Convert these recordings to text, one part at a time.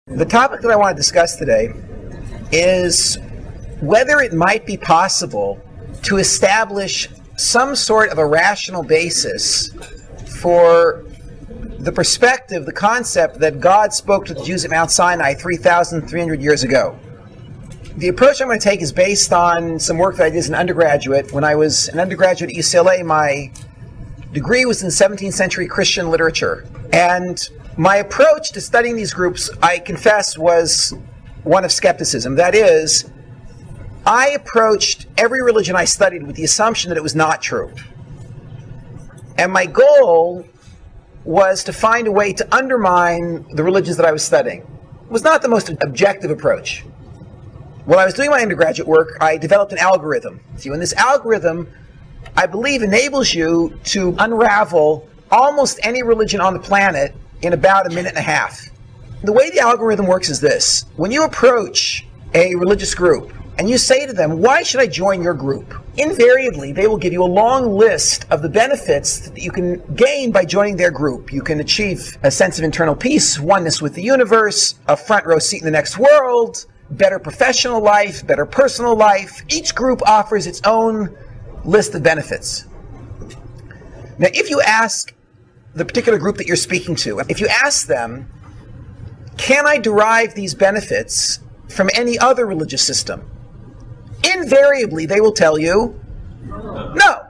The topic that I want to discuss today is whether it might be possible to establish some sort of a rational basis for the perspective, the concept that God spoke to the Jews at Mount Sinai 3,300 years ago. The approach I'm going to take is based on some work that I did as an undergraduate. When I was an undergraduate at UCLA, my degree was in 17th century Christian literature. And my approach to studying these groups, I confess, was one of skepticism. That is, I approached every religion I studied with the assumption that it was not true. And my goal was to find a way to undermine the religions that I was studying. It was not the most objective approach. When I was doing my undergraduate work, I developed an algorithm. See, and this algorithm, I believe, enables you to unravel almost any religion on the planet in about a minute and a half. The way the algorithm works is this. When you approach a religious group and you say to them, why should I join your group? Invariably, they will give you a long list of the benefits that you can gain by joining their group. You can achieve a sense of internal peace, oneness with the universe, a front row seat in the next world, better professional life, better personal life. Each group offers its own list of benefits. Now, if you ask the particular group that you're speaking to, if you ask them, can I derive these benefits from any other religious system? Invariably, they will tell you, no,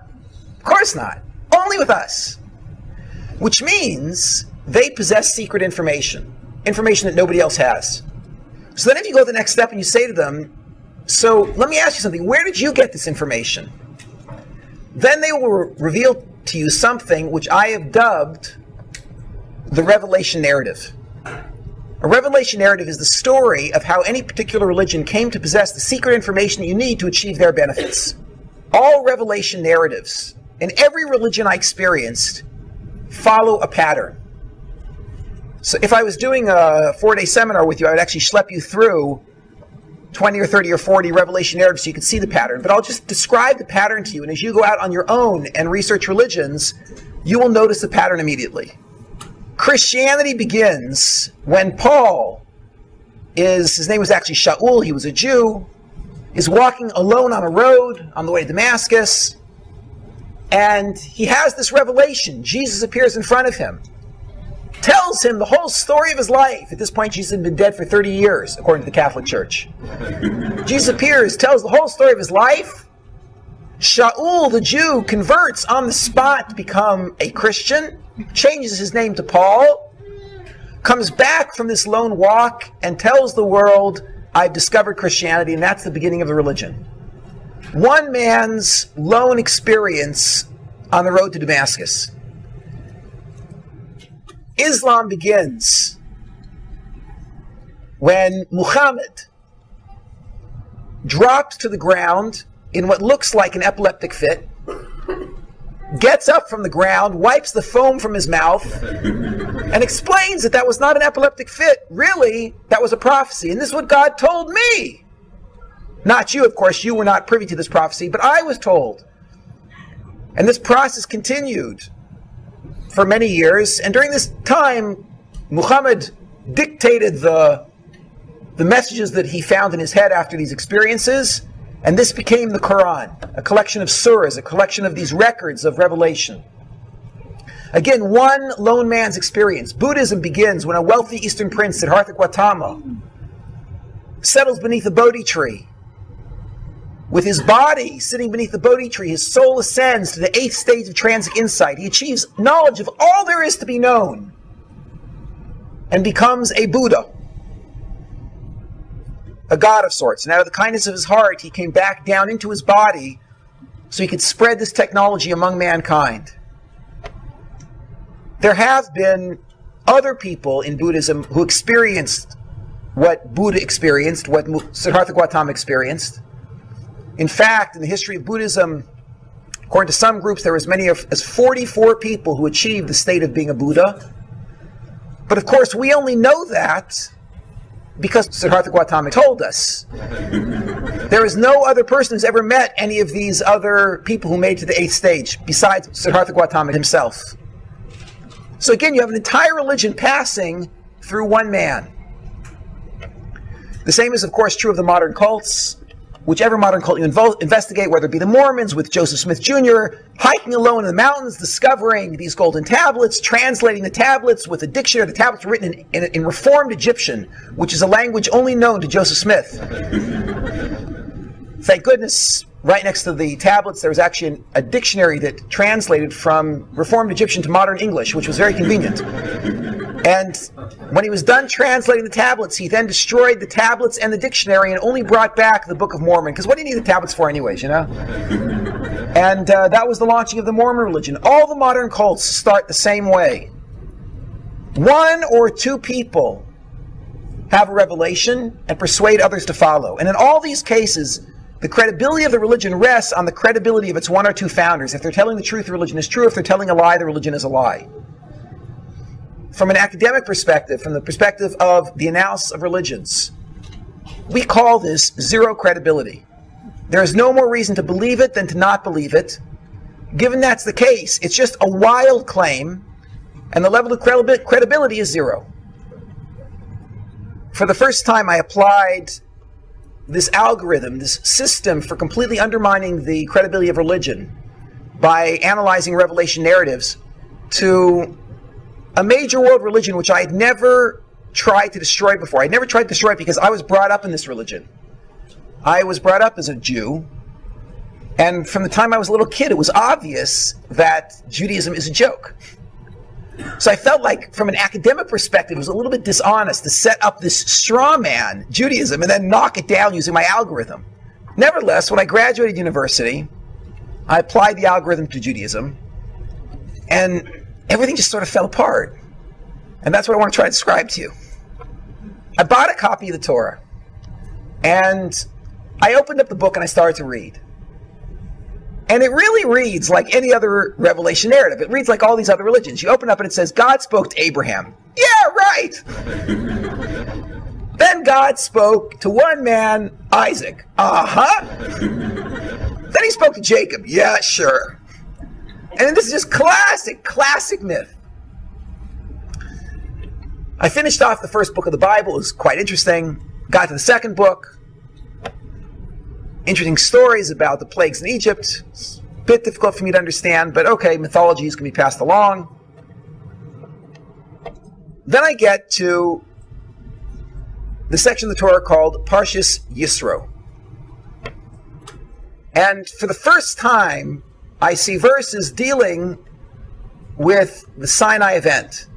of course not. Only with us. Which means they possess secret information that nobody else has. So then if you go to the next step and you say to them, so let me ask you something, where did you get this information? Then they will reveal to you something which I have dubbed the revelation narrative. A revelation narrative is the story of how any particular religion came to possess the secret information that you need to achieve their benefits. All revelation narratives in every religion I experienced follow a pattern. So if I was doing a 4-day seminar with you, I would actually schlep you through 20 or 30 or 40 revelation narratives so you can see the pattern. But I'll just describe the pattern to you, and as you go out on your own and research religions, you will notice the pattern immediately. Christianity begins when Paul his name was actually Shaul, he was a Jew, is walking alone on a road on the way to Damascus, and he has this revelation. Jesus appears in front of him, tells him the whole story of his life. At this point, Jesus had been dead for 30 years, according to the Catholic Church. Jesus appears, tells the whole story of his life. Shaul, the Jew, converts on the spot to become a Christian, changes his name to Paul, comes back from this lone walk and tells the world, I've discovered Christianity, and that's the beginning of the religion. One man's lone experience on the road to Damascus. Islam begins when Muhammad dropped to the ground in what looks like an epileptic fit, gets up from the ground, wipes the foam from his mouth, and explains that that was not an epileptic fit. Really, that was a prophecy, and this is what God told me. Not you, of course, you were not privy to this prophecy, but I was told. And this process continued for many years, and during this time, Muhammad dictated the messages that he found in his head after these experiences, and this became the Quran, a collection of surahs, a collection of these records of revelation. Again, one lone man's experience. Buddhism begins when a wealthy Eastern prince, Siddhartha Gautama, settles beneath a Bodhi tree. With his body sitting beneath the Bodhi tree, his soul ascends to the 8th stage of transic insight. He achieves knowledge of all there is to be known and becomes a Buddha, a god of sorts. And out of the kindness of his heart, he came back down into his body so he could spread this technology among mankind. There have been other people in Buddhism who experienced what Buddha experienced, what Siddhartha Gautama experienced. In fact, in the history of Buddhism, according to some groups, there were as many as 44 people who achieved the state of being a Buddha. But of course, we only know that because Siddhartha Gautama told us. There is no other person who's ever met any of these other people who made it to the 8th stage, besides Siddhartha Gautama himself. So again, you have an entire religion passing through one man. The same is, of course, true of the modern cults. Whichever modern cult you investigate, whether it be the Mormons with Joseph Smith Jr., hiking alone in the mountains, discovering these golden tablets, translating the tablets with a dictionary. The tablets were written in Reformed Egyptian, which is a language only known to Joseph Smith. Thank goodness, right next to the tablets, there was actually a dictionary that translated from Reformed Egyptian to modern English, which was very convenient. And when he was done translating the tablets, he then destroyed the tablets and the dictionary and only brought back the Book of Mormon. Because what do you need the tablets for anyways, you know? And that was the launching of the Mormon religion. All the modern cults start the same way. One or two people have a revelation and persuade others to follow. And in all these cases, the credibility of the religion rests on the credibility of its one or two founders. If they're telling the truth, the religion is true. If they're telling a lie, the religion is a lie. From an academic perspective, from the perspective of the analysis of religions, we call this zero credibility. There is no more reason to believe it than to not believe it. Given that's the case, it's just a wild claim, and the level of credibility is zero. For the first time, I applied this algorithm, this system for completely undermining the credibility of religion by analyzing revelation narratives to a major world religion which I had never tried to destroy before. I'd never tried to destroy it because I was brought up in this religion. I was brought up as a Jew, and from the time I was a little kid, it was obvious that Judaism is a joke. So I felt like, from an academic perspective, it was a little bit dishonest to set up this straw man, Judaism, and then knock it down using my algorithm. Nevertheless, when I graduated university, I applied the algorithm to Judaism, and everything just sort of fell apart. And that's what I want to try to describe to you. I bought a copy of the Torah, and I opened up the book and I started to read. And it really reads like any other revelation narrative. It reads like all these other religions. You open up and it says, God spoke to Abraham. Yeah, right! Then God spoke to one man, Isaac. Uh-huh. Then he spoke to Jacob. Yeah, sure. And this is just classic myth. I finished off the first book of the Bible. It was quite interesting. Got to the second book. Interesting stories about the plagues in Egypt. It's a bit difficult for me to understand, but okay, mythologies can be passed along. Then I get to the section of the Torah called Parshas Yisro. And for the first time, I see verses dealing with the Sinai event.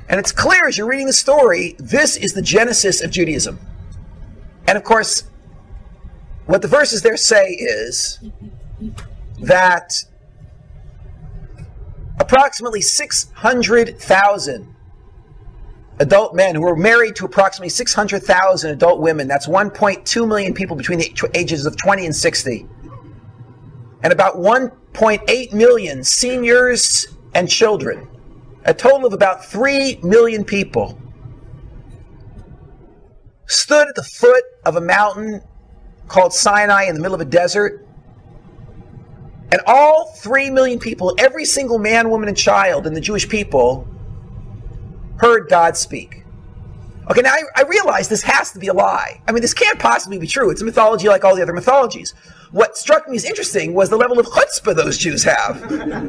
And it's clear as you're reading the story, this is the genesis of Judaism. And of course, what the verses there say is that approximately 600,000 adult men who were married to approximately 600,000 adult women, that's 1.2 million people between the ages of 20 and 60, and about 1.8 million seniors and children, a total of about 3 million people, stood at the foot of a mountain called Sinai in the middle of a desert, and all 3 million people, every single man, woman, and child in the Jewish people, heard God speak. Okay, now I realize this has to be a lie. I mean, this can't possibly be true. It's a mythology like all the other mythologies. What struck me as interesting was the level of chutzpah those Jews have,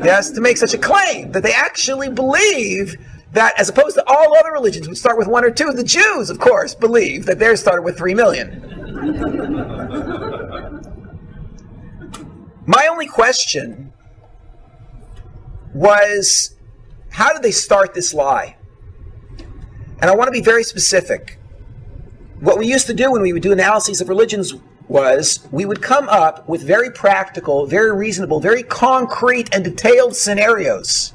yes, to make such a claim, that they actually believe that, as opposed to all other religions which start with 1 or 2, the Jews, of course, believe that theirs started with 3 million. My only question was, how did they start this lie? And I want to be very specific. What we used to do when we would do analyses of religions was we would come up with very practical, very reasonable, very concrete and detailed scenarios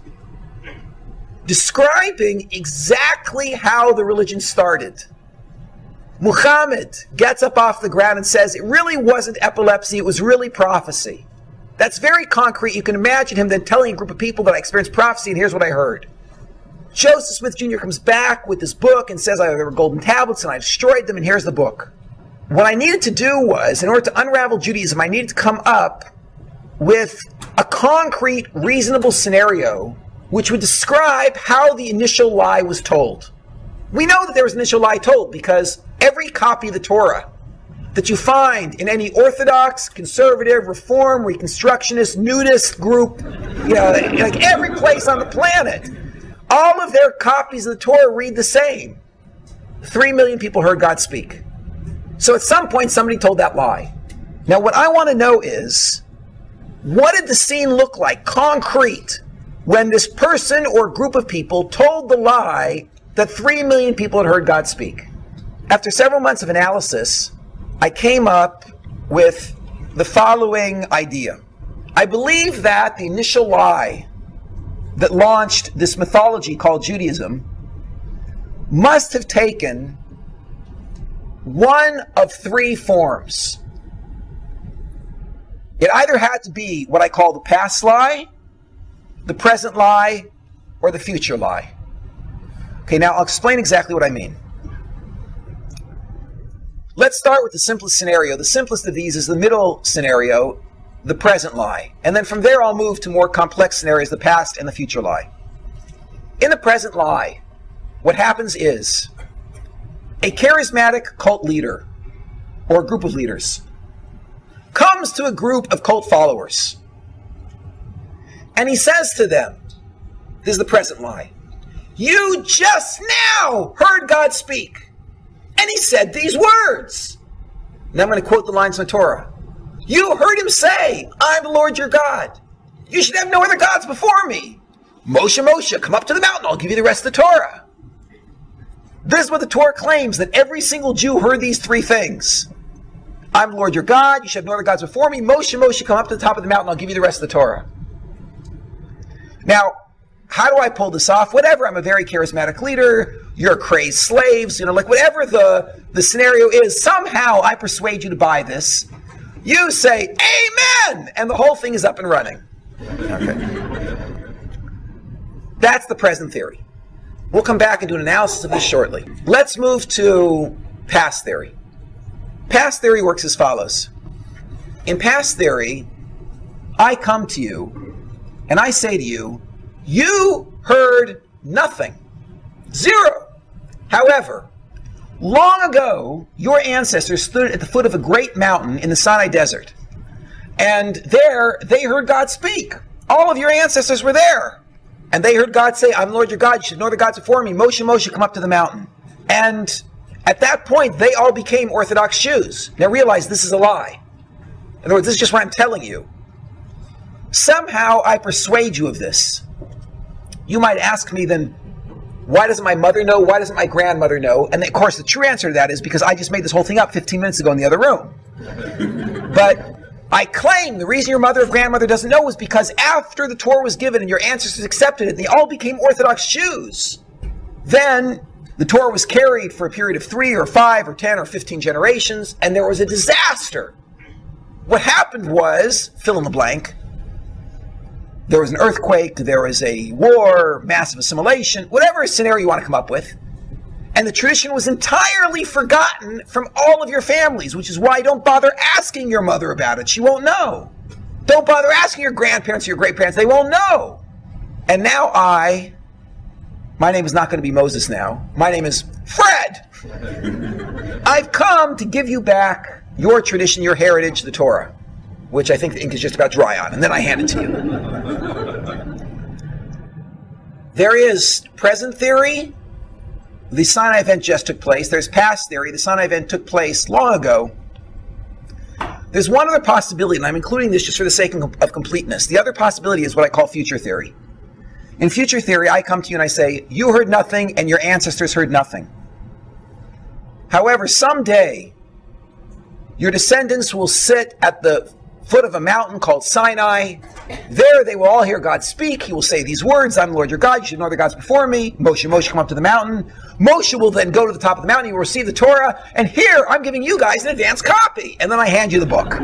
describing exactly how the religion started. Muhammad gets up off the ground and says, it really wasn't epilepsy, it was really prophecy. That's very concrete. You can imagine him then telling a group of people that I experienced prophecy and here's what I heard. Joseph Smith Jr. comes back with this book and says, there were golden tablets and I destroyed them and here's the book. What I needed to do was, in order to unravel Judaism, I needed to come up with a concrete, reasonable scenario which would describe how the initial lie was told. We know that there was an initial lie told because every copy of the Torah that you find in any Orthodox, conservative, Reform, Reconstructionist, nudist group, like every place on the planet, all of their copies of the Torah read the same. 3 million people heard God speak. So at some point somebody told that lie. Now what I want to know is, what did the scene look like, concrete, when this person or group of people told the lie that 3 million people had heard God speak? After several months of analysis, I came up with the following idea. I believe that the initial lie that launched this mythology called Judaism must have taken one of 3 forms. It either had to be what I call the past lie, the present lie, or the future lie. Okay, now I'll explain exactly what I mean. Let's start with the simplest scenario. The simplest of these is the middle scenario, the present lie. And then from there I'll move to more complex scenarios, the past and the future lie. In the present lie, what happens is a charismatic cult leader or a group of leaders comes to a group of cult followers and he says to them, this is the present lie, "You just now heard God speak. And he said these words." Now I'm going to quote the lines from the Torah. "You heard him say, 'I'm the Lord your God. You should have no other gods before me. Moshe, Moshe, come up to the mountain. I'll give you the rest of the Torah.'" This is what the Torah claims, that every single Jew heard these 3 things. "I'm the Lord your God. You should have no other gods before me. Moshe, Moshe, come up to the top of the mountain. I'll give you the rest of the Torah." Now, how do I pull this off? Whatever, I'm a very charismatic leader, you're crazed slaves, like whatever the scenario is, somehow I persuade you to buy this. You say, "Amen!" and the whole thing is up and running. Okay. That's the present theory. We'll come back and do an analysis of this shortly. Let's move to past theory. Past theory works as follows. In past theory, I come to you and I say to you, "You heard nothing. 0. However, long ago, your ancestors stood at the foot of a great mountain in the Sinai desert. And there, they heard God speak. All of your ancestors were there. And they heard God say, 'I'm the Lord your God. You should know the gods before me. Moshe, Moshe, come up to the mountain.' And at that point, they all became Orthodox Jews. Now realize this is a lie. In other words, this is just what I'm telling you. Somehow I persuade you of this. You might ask me then, why doesn't my mother know? Why doesn't my grandmother know?" And of course, the true answer to that is because I just made this whole thing up 15 minutes ago in the other room. But I claim the reason your mother or grandmother doesn't know was because after the Torah was given and your ancestors accepted it, they all became Orthodox Jews. Then the Torah was carried for a period of 3 or 5 or 10 or 15 generations, and there was a disaster. What happened was, fill in the blank, there was an earthquake, there was a war, massive assimilation, whatever scenario you want to come up with. And the tradition was entirely forgotten from all of your families, which is why don't bother asking your mother about it. She won't know. Don't bother asking your grandparents or your great-parents. They won't know. And now my name is not going to be Moses now. My name is Fred. I've come to give you back your tradition, your heritage, the Torah, which I think the ink is just about dry on, and then I hand it to you. There is present theory. The Sinai event just took place. There's past theory. The Sinai event took place long ago. There's one other possibility, and I'm including this just for the sake of completeness. The other possibility is what I call future theory. In future theory, I come to you and I say, you heard nothing and your ancestors heard nothing. However, someday, your descendants will sit at the foot of a mountain called Sinai. There they will all hear God speak. He will say these words, "I'm the Lord your God. You should know the gods before me. Moshe, Moshe, come up to the mountain." Moshe will then go to the top of the mountain. He will receive the Torah. And here, I'm giving you guys an advanced copy. And then I hand you the book.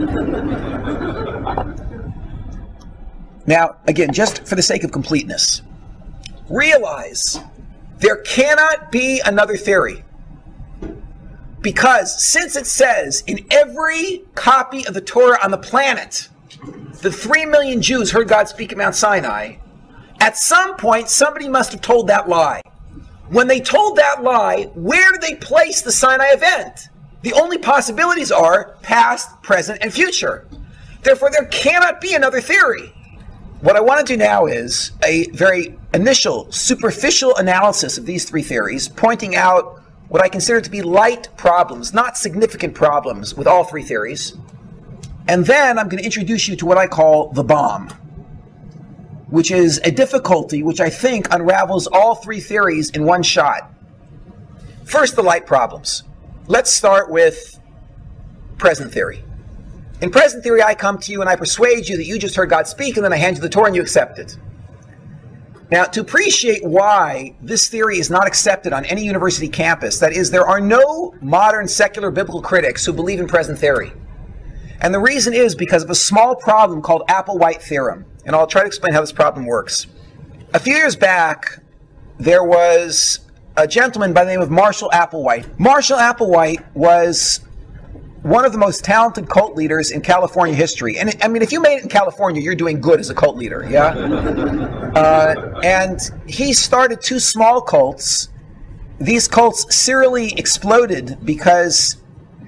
Now, again, just for the sake of completeness, realize there cannot be another theory. Because since it says in every copy of the Torah on the planet, the 3 million Jews heard God speak at Mount Sinai, at some point somebody must have told that lie. When they told that lie, where did they place the Sinai event? The only possibilities are past, present, and future. Therefore, there cannot be another theory. What I want to do now is a very initial, superficial analysis of these three theories, pointing out what I consider to be light problems, not significant problems, with all three theories. And then I'm going to introduce you to what I call the bomb, which is a difficulty which I think unravels all three theories in one shot. First, the light problems. Let's start with present theory. In present theory, I come to you and I persuade you that you just heard God speak, and then I hand you the Torah and you accept it. Now, to appreciate why this theory is not accepted on any university campus, that is, there are no modern secular biblical critics who believe in present theory. And the reason is because of a small problem called Applewhite theorem. And I'll try to explain how this problem works. A few years back, there was a gentleman by the name of Marshall Applewhite. Marshall Applewhite was one of the most talented cult leaders in California history. And I mean, if you made it in California, you're doing good as a cult leader, yeah? And he started two small cults. These cults serially exploded because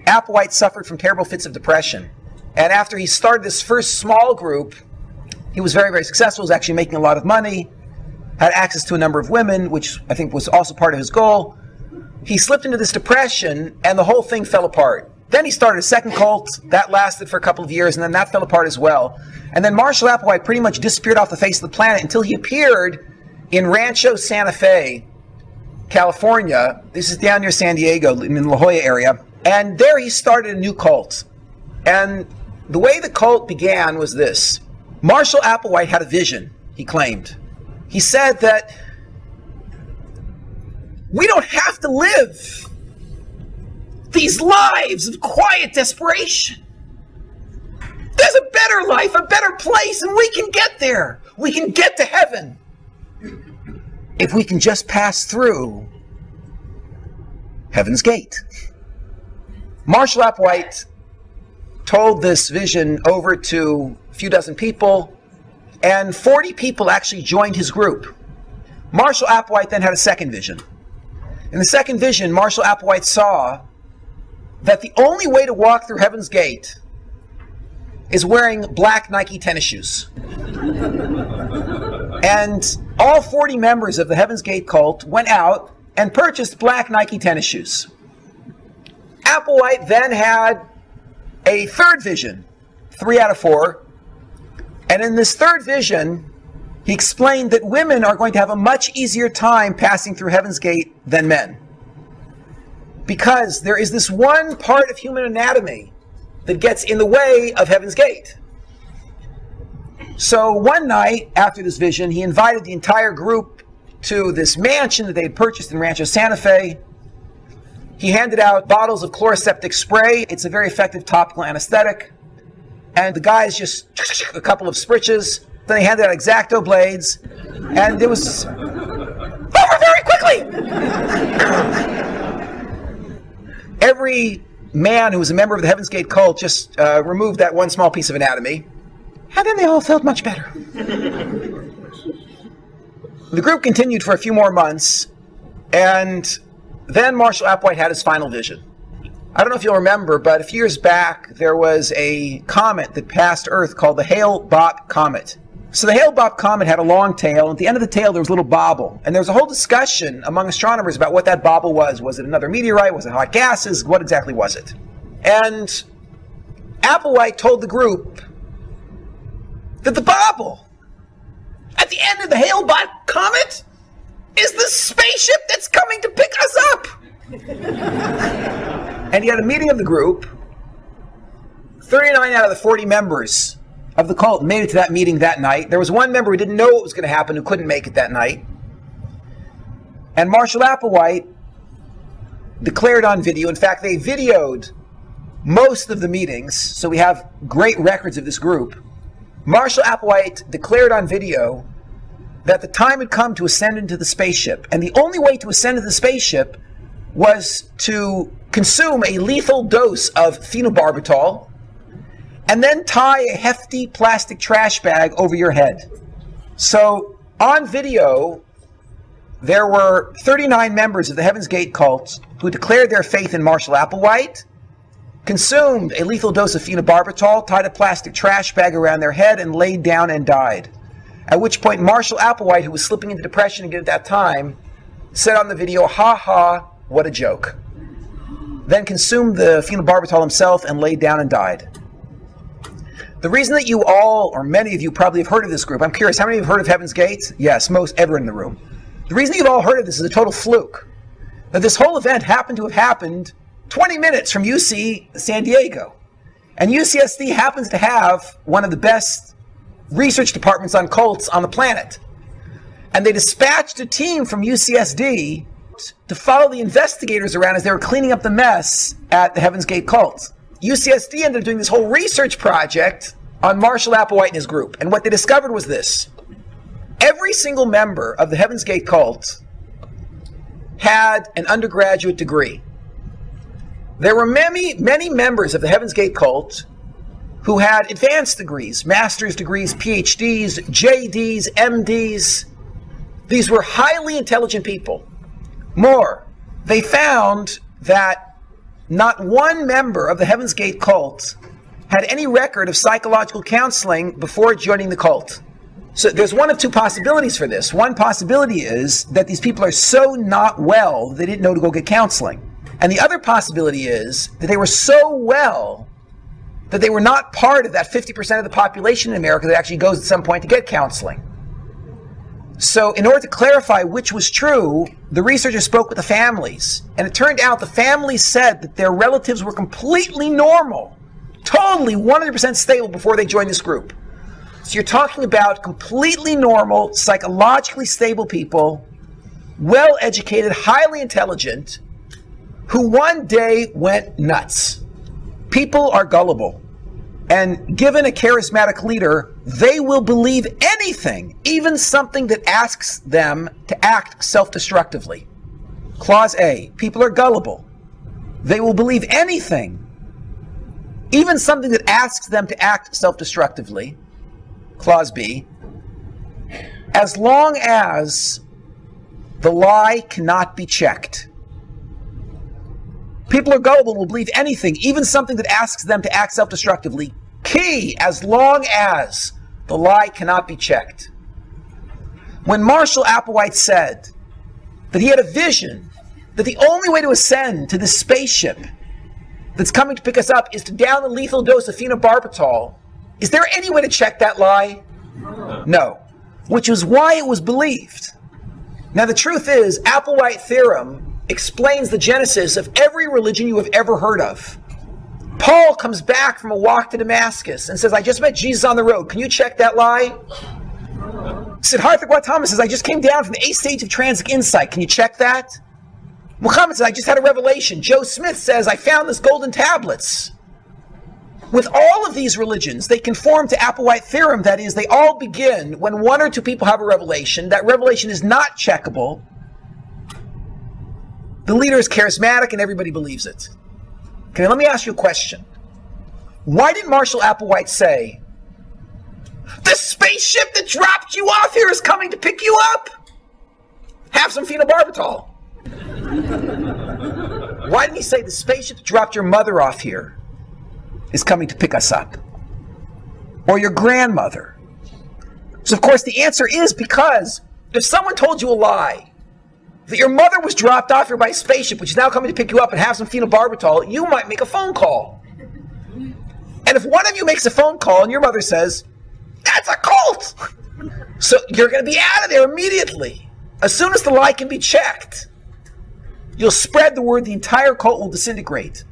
Applewhite suffered from terrible fits of depression. And after he started this first small group, he was very, very successful. He was actually making a lot of money, had access to a number of women, which I think was also part of his goal. He slipped into this depression, and the whole thing fell apart. Then he started a second cult. That lasted for a couple of years, and then that fell apart as well. And then Marshall Applewhite pretty much disappeared off the face of the planet until he appeared in Rancho Santa Fe, California. This is down near San Diego, in the La Jolla area. And there he started a new cult. And the way the cult began was this. Marshall Applewhite had a vision, he claimed. He said that we don't have to live these lives of quiet desperation. There's a better life, a better place, and we can get there. We can get to heaven if we can just pass through heaven's gate. Marshall Applewhite told this vision over to a few dozen people, and 40 people actually joined his group. Marshall Applewhite then had a second vision. In the second vision, Marshall Applewhite saw that the only way to walk through heaven's gate is wearing black Nike tennis shoes. And all 40 members of the Heaven's Gate cult went out and purchased black Nike tennis shoes. Applewhite then had a third vision, 3 out of 4. And in this third vision, he explained that women are going to have a much easier time passing through Heaven's Gate than men. Because there is this one part of human anatomy that gets in the way of Heaven's Gate. So one night after this vision, he invited the entire group to this mansion that they had purchased in Rancho Santa Fe. He handed out bottles of chloroseptic spray. It's a very effective topical anesthetic. And the guys just a couple of spritches. Then they handed out X-Acto blades. And it was over very quickly. Every man who was a member of the Heaven's Gate cult just removed that one small piece of anatomy. And then they all felt much better. The group continued for a few more months. And then Marshall Applewhite had his final vision. I don't know if you'll remember, but a few years back, there was a comet that passed Earth called the Hale-Bopp comet. So the Hale-Bopp comet had a long tail, and at the end of the tail there was a little bobble. And there was a whole discussion among astronomers about what that bobble was. Was it another meteorite? Was it hot gases? What exactly was it? And Applewhite told the group that the bobble at the end of the Hale-Bopp comet is the spaceship that's coming to pick us up. And he had a meeting of the group. 39 out of the 40 members of the cult made it to that meeting that night. There was one member who didn't know what was going to happen, who couldn't make it that night. And Marshall Applewhite declared on video, in fact, they videoed most of the meetings, so we have great records of this group. Marshall Applewhite declared on video that the time had come to ascend into the spaceship, and the only way to ascend into the spaceship was to consume a lethal dose of phenobarbital and then tie a hefty plastic trash bag over your head. So on video, there were 39 members of the Heaven's Gate cult who declared their faith in Marshall Applewhite, consumed a lethal dose of phenobarbital, tied a plastic trash bag around their head, and laid down and died. At which point Marshall Applewhite, who was slipping into depression again at that time, said on the video, "Ha ha, what a joke." Then consumed the phenobarbital himself and laid down and died. The reason that you all, or many of you probably have heard of this group, I'm curious, how many of you have heard of Heaven's Gate? Yes, most, everyone in the room. The reason you've all heard of this is a total fluke. Now, this whole event happened to have happened 20 minutes from UC San Diego. And UCSD happens to have one of the best research departments on cults on the planet. And they dispatched a team from UCSD to follow the investigators around as they were cleaning up the mess at the Heaven's Gate cult. UCSD ended up doing this whole research project on Marshall Applewhite and his group. And what they discovered was this. Every single member of the Heaven's Gate cult had an undergraduate degree. There were many members of the Heaven's Gate cult who had advanced degrees, master's degrees, PhDs, JDs, MDs. These were highly intelligent people. More, they found that not one member of the Heaven's Gate cult had any record of psychological counseling before joining the cult. So there's one of two possibilities for this. One possibility is that these people are so not well they didn't know to go get counseling. And the other possibility is that they were so well that they were not part of that 50% of the population in America that actually goes at some point to get counseling. So in order to clarify which was true, the researchers spoke with the families. And it turned out the families said that their relatives were completely normal, totally 100% stable before they joined this group. So you're talking about completely normal, psychologically stable people, well-educated, highly intelligent, who one day went nuts. People are gullible. And given a charismatic leader, they will believe anything, even something that asks them to act self-destructively. Clause A, people are gullible. They will believe anything, even something that asks them to act self-destructively. Clause B, as long as the lie cannot be checked. People are gullible, will believe anything, even something that asks them to act self-destructively. Key, as long as the lie cannot be checked. When Marshall Applewhite said that he had a vision that the only way to ascend to this spaceship that's coming to pick us up is to down a lethal dose of phenobarbital, is there any way to check that lie? No. Which is why it was believed. Now the truth is, Applewhite theorem explains the genesis of every religion you have ever heard of. Paul comes back from a walk to Damascus and says, I just met Jesus on the road. Can you check that lie? Siddhartha Gautama says, I just came down from the 8th stage of transic insight. Can you check that? Muhammad says, I just had a revelation. Joe Smith says, I found this golden tablets. With all of these religions, they conform to Applewhite theorem. That is, they all begin when one or two people have a revelation. That revelation is not checkable. The leader is charismatic and everybody believes it. Okay, let me ask you a question. Why did Marshall Applewhite say, the spaceship that dropped you off here is coming to pick you up? Have some phenobarbital. Why didn't he say the spaceship that dropped your mother off here is coming to pick us up? Or your grandmother? So of course the answer is because if someone told you a lie, that your mother was dropped off here by a spaceship, which is now coming to pick you up and have some phenobarbital, you might make a phone call. And if one of you makes a phone call and your mother says, that's a cult! So you're going to be out of there immediately. As soon as the lie can be checked, you'll spread the word, the entire cult will disintegrate.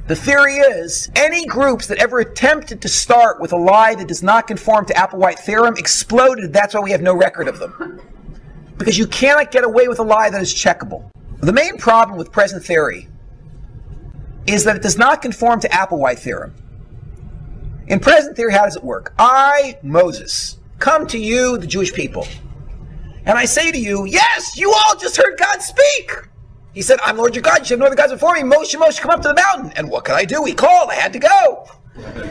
The theory is, any groups that ever attempted to start with a lie that does not conform to Applewhite theorem exploded. That's why we have no record of them. Because you cannot get away with a lie that is checkable. The main problem with present theory is that it does not conform to Applewhite theorem. In present theory, how does it work? I, Moses, come to you, the Jewish people, and I say to you, yes, you all just heard God speak. He said, I'm Lord your God, you should have no other gods before me. Moshe, come up to the mountain. And what could I do? He called, I had to go.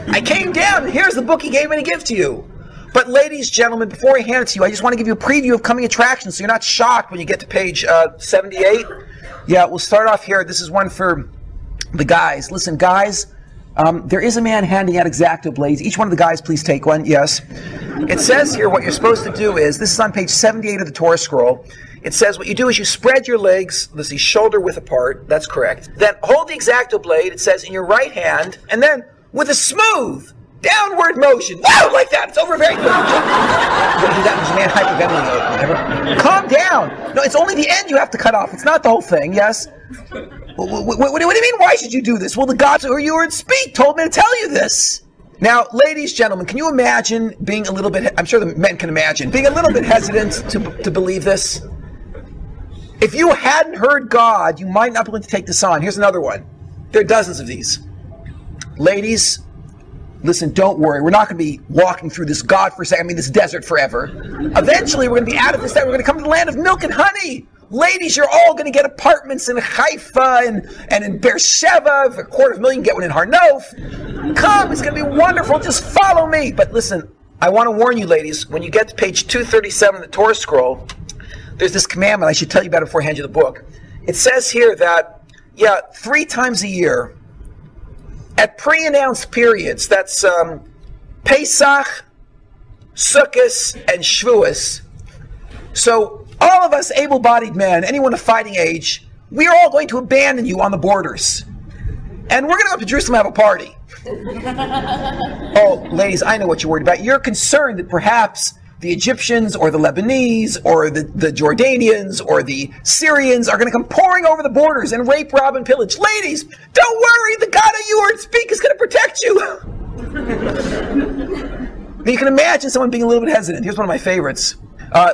I came down, and here's the book he gave me to give to you. But ladies, gentlemen, before I hand it to you, I just want to give you a preview of coming attractions so you're not shocked when you get to page 78. Yeah, we'll start off here. This is one for the guys. Listen, guys, there is a man handing out X-Acto blades. Each one of the guys, please take one. Yes. It says here what you're supposed to do is, this is on page 78 of the Torah scroll. It says what you do is you spread your legs, let's see, shoulder width apart. That's correct. Then hold the X-Acto blade, it says, in your right hand, and then with a smooth downward motion. Wow, like that. It's over very good. That was a man hyperventilating. Calm down. No, it's only the end you have to cut off. It's not the whole thing, yes? What do you mean, why should you do this? Well, the gods who you heard speak told me to tell you this. Now, ladies, gentlemen, can you imagine being a little bit, I'm sure the men can imagine, being a little bit hesitant to believe this? If you hadn't heard God, you might not be able to take this on. Here's another one. There are dozens of these. Ladies, listen, don't worry. We're not going to be walking through this this desert forever. Eventually, we're going to be out of this. We're going to come to the land of milk and honey. Ladies, you're all going to get apartments in Haifa and in Beersheba. For a $250,000, get one in Harnof. Come, it's going to be wonderful. Just follow me. But listen, I want to warn you, ladies, when you get to page 237 of the Torah scroll, there's this commandment. I should tell you about it before I hand you the book. It says here that, 3 times a year, at pre-announced periods, that's Pesach, Sukkot, and Shavuos. So all of us able-bodied men, anyone of fighting age, we are all going to abandon you on the borders. And we're going to go up to Jerusalem and have a party. Oh, ladies, I know what you're worried about. You're concerned that perhaps the Egyptians or the Lebanese or the Jordanians or the Syrians are going to come pouring over the borders and rape, rob, and pillage. Ladies, don't worry. The God of you heard speak is going to protect you. You can imagine someone being a little bit hesitant. Here's one of my favorites.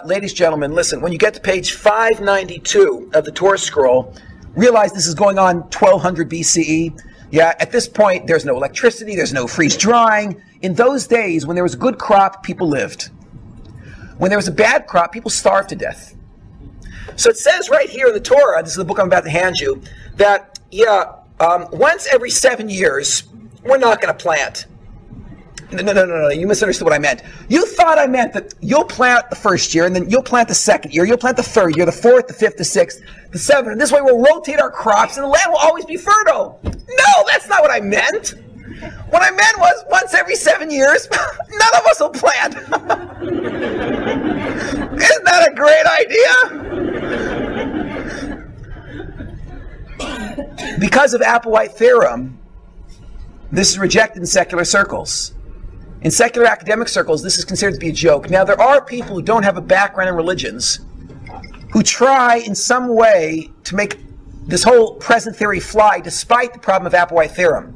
Ladies, gentlemen, listen. When you get to page 592 of the Torah scroll, realize this is going on 1200 BCE. Yeah, at this point, there's no electricity. There's no freeze drying. In those days, when there was a good crop, people lived. When there was a bad crop, people starved to death. So it says right here in the Torah, this is the book I'm about to hand you, that, once every 7 years, we're not going to plant. No, you misunderstood what I meant. You thought I meant that you'll plant the first year, and then you'll plant the second year, you'll plant the third year, the fourth, the fifth, the sixth, the seventh, and this way we'll rotate our crops, and the land will always be fertile. No, that's not what I meant. What I meant was, once every 7 years, none of us will plant. Isn't that a great idea? Because of Applewhite theorem, this is rejected in secular circles. In secular academic circles, this is considered to be a joke. Now, there are people who don't have a background in religions who try in some way to make this whole present theory fly despite the problem of Applewhite theorem.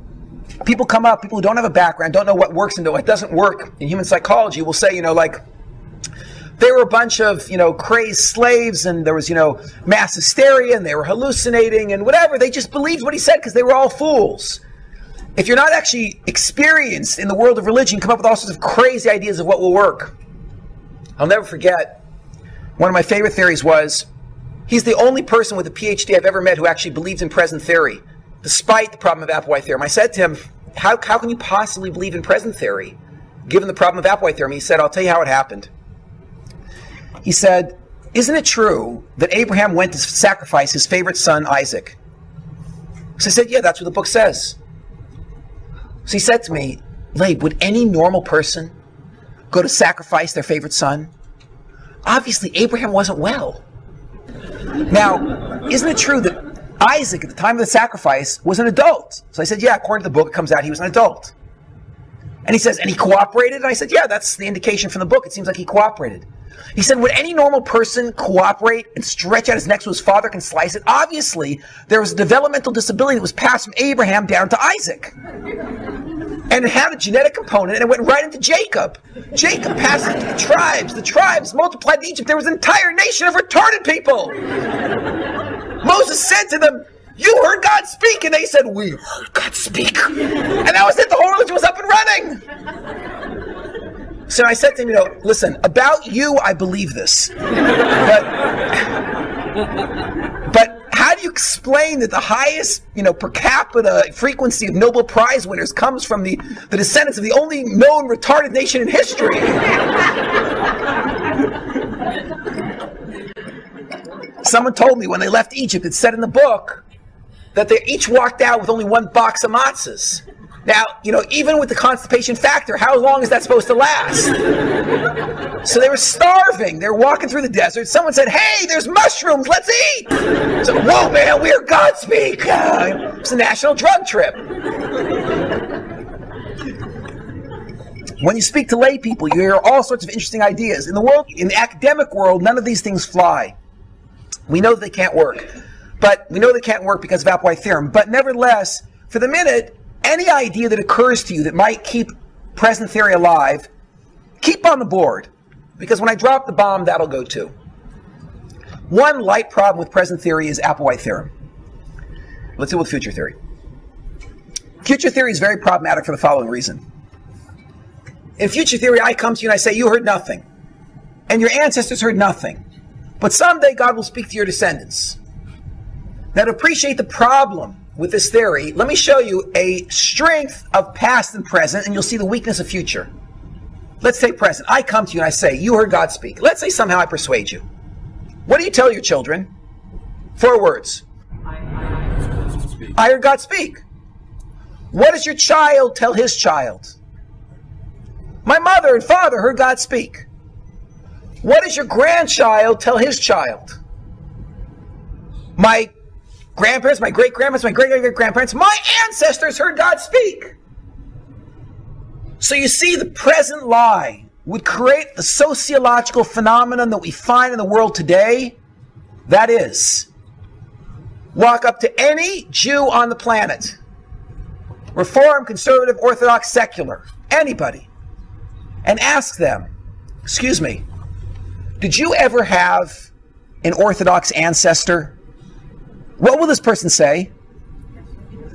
People come up, people who don't have a background, don't know what works and what doesn't work in human psychology, will say, they were a bunch of, crazed slaves, and there was, mass hysteria, and they were hallucinating, and whatever. They just believed what he said because they were all fools. If you're not actually experienced in the world of religion, you come up with all sorts of crazy ideas of what will work. I'll never forget, one of my favorite theories was, he's the only person with a PhD I've ever met who actually believes in present theory, despite the problem of Applewhite theorem. I said to him, how can you possibly believe in present theory, given the problem of Applewhite theorem? He said, I'll tell you how it happened. He said, isn't it true that Abraham went to sacrifice his favorite son, Isaac? So I said, yeah, that's what the book says. So he said to me, Labe, would any normal person go to sacrifice their favorite son? Obviously, Abraham wasn't well. Now, isn't it true that Isaac, at the time of the sacrifice, was an adult? So I said, yeah, according to the book, it comes out he was an adult. And he says, and he cooperated? And I said, yeah, that's the indication from the book. It seems like he cooperated. He said, would any normal person cooperate and stretch out his neck so his father can slice it? Obviously, there was a developmental disability that was passed from Abraham down to Isaac. And it had a genetic component, and it went right into Jacob. Jacob passed it to the tribes. The tribes multiplied in Egypt. There was an entire nation of retarded people. Moses said to them, you heard God speak. And they said, we heard God speak. And that was it. The whole religion was up and running. So I said to him, listen, about you, I believe this. But how do do you explain that the highest, per capita frequency of Nobel Prize winners comes from the descendants of the only known retarded nation in history? Someone told me when they left Egypt, it said in the book that they each walked out with only one box of matzahs. Now, even with the constipation factor, how long is that supposed to last? So they were starving. They were walking through the desert. Someone said, hey, there's mushrooms. Let's eat. So, whoa, man, we are Godspeak. It's a national drug trip. When you speak to lay people, you hear all sorts of interesting ideas. In the academic world, none of these things fly. We know that they can't work. But we know they can't work because of Applewhite theorem. But nevertheless, for the minute, any idea that occurs to you that might keep present theory alive, keep on the board. Because when I drop the bomb, that'll go too. One light problem with present theory is Applewhite theorem. Let's deal with future theory. Future theory is very problematic for the following reason. In future theory, I come to you and I say, you heard nothing. And your ancestors heard nothing. But someday God will speak to your descendants. Now, to appreciate the problem with this theory, let me show you a strength of past and present, and you'll see the weakness of future. Let's take present. I come to you and I say, you heard God speak. Let's say somehow I persuade you. What do you tell your children? 4 words. I heard God speak. What does your child tell his child? My mother and father heard God speak. What does your grandchild tell his child? My grandparents, my great-grandparents, my great-great-grandparents, my ancestors heard God speak. So you see, the present lie would create the sociological phenomenon that we find in the world today. That is, walk up to any Jew on the planet, Reform, conservative, Orthodox, secular, anybody, and ask them, excuse me, did you ever have an Orthodox ancestor? What will this person say?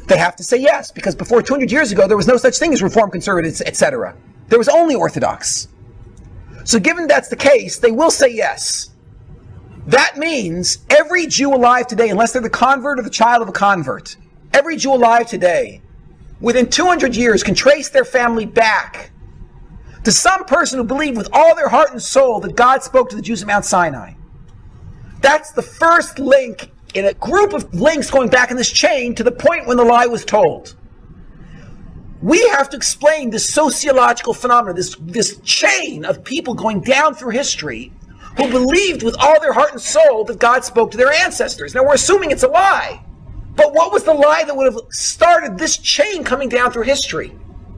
They have to say yes, because before 200 years ago, there was no such thing as Reform, conservative, etc. There was only Orthodox. So given that's the case, they will say yes. That means every Jew alive today, unless they're the convert or the child of a convert, every Jew alive today, within 200 years, can trace their family back to some person who believed with all their heart and soul that God spoke to the Jews at Mount Sinai. That's the first link in a group of links going back in this chain to the point when the lie was told. We have to explain this sociological phenomenon, this chain of people going down through history who believed with all their heart and soul that God spoke to their ancestors. Now we're assuming it's a lie. But what was the lie that would have started this chain coming down through history?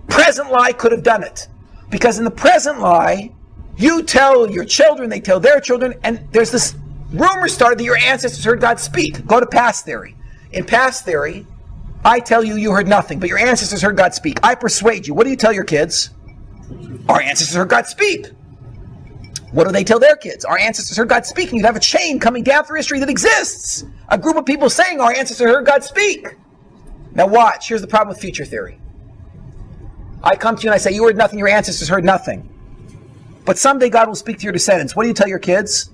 Present lie could have done it. Because in the present lie, you tell your children, they tell their children, and there's this rumor started that your ancestors heard God speak. Go to past theory. In past theory, I tell you, you heard nothing, but your ancestors heard God speak. I persuade you. What do you tell your kids? Our ancestors heard God speak. What do they tell their kids? Our ancestors heard God speak. And you'd have a chain coming down through history that exists. A group of people saying our ancestors heard God speak. Now watch. Here's the problem with future theory. I come to you and I say, you heard nothing, your ancestors heard nothing. But someday God will speak to your descendants. What do you tell your kids?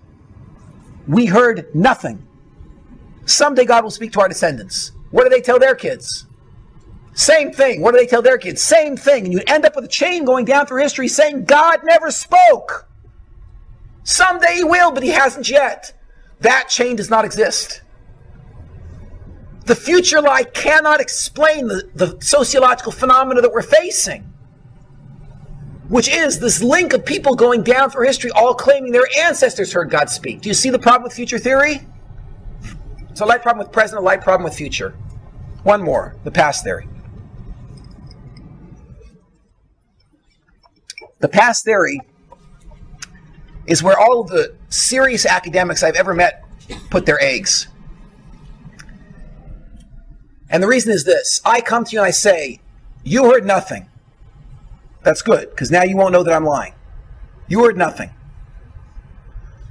We heard nothing. Someday God will speak to our descendants. What do they tell their kids? Same thing. What do they tell their kids? Same thing. And you end up with a chain going down through history saying God never spoke. Someday he will, but he hasn't yet. That chain does not exist. The future lie cannot explain the sociological phenomena that we're facing, which is this link of people going down through history all claiming their ancestors heard God speak. Do you see the problem with future theory? It's a light problem with present, a light problem with future. One more, the past theory. The past theory is where all of the serious academics I've ever met put their eggs. And the reason is this. I come to you and I say, you heard nothing. That's good, because now you won't know that I'm lying. You heard nothing.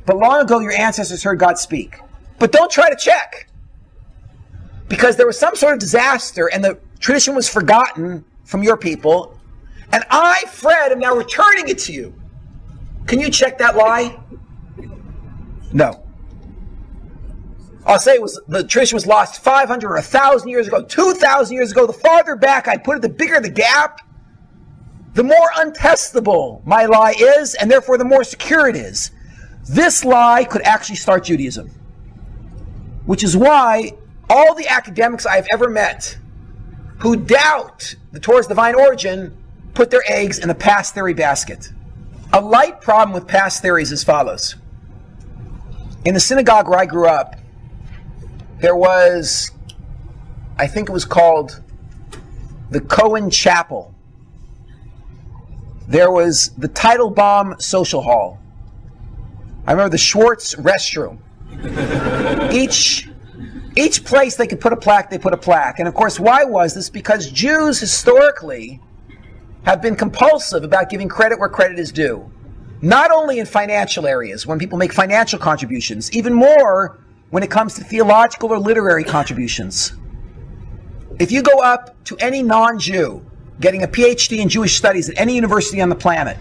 But long ago your ancestors heard God speak. But don't try to check. Because there was some sort of disaster and the tradition was forgotten from your people. And I, Fred, am now returning it to you. Can you check that lie? No. I'll say the tradition was lost 500 or 1,000 years ago, 2,000 years ago. The farther back I put it, the bigger the gap, the more untestable my lie is, and therefore the more secure it is. This lie could actually start Judaism, which is why all the academics I've ever met who doubt the Torah's divine origin put their eggs in the past theory basket. A light problem with past theories is as follows. In the synagogue where I grew up, there was, I think it was called the Cohen Chapel. There was the Teitelbaum Social Hall. I remember the Schwartz restroom. Each place they could put a plaque, they put a plaque. And of course, why was this? Because Jews historically have been compulsive about giving credit where credit is due. Not only in financial areas, when people make financial contributions, even more when it comes to theological or literary contributions. If you go up to any non-Jew getting a PhD in Jewish studies at any university on the planet,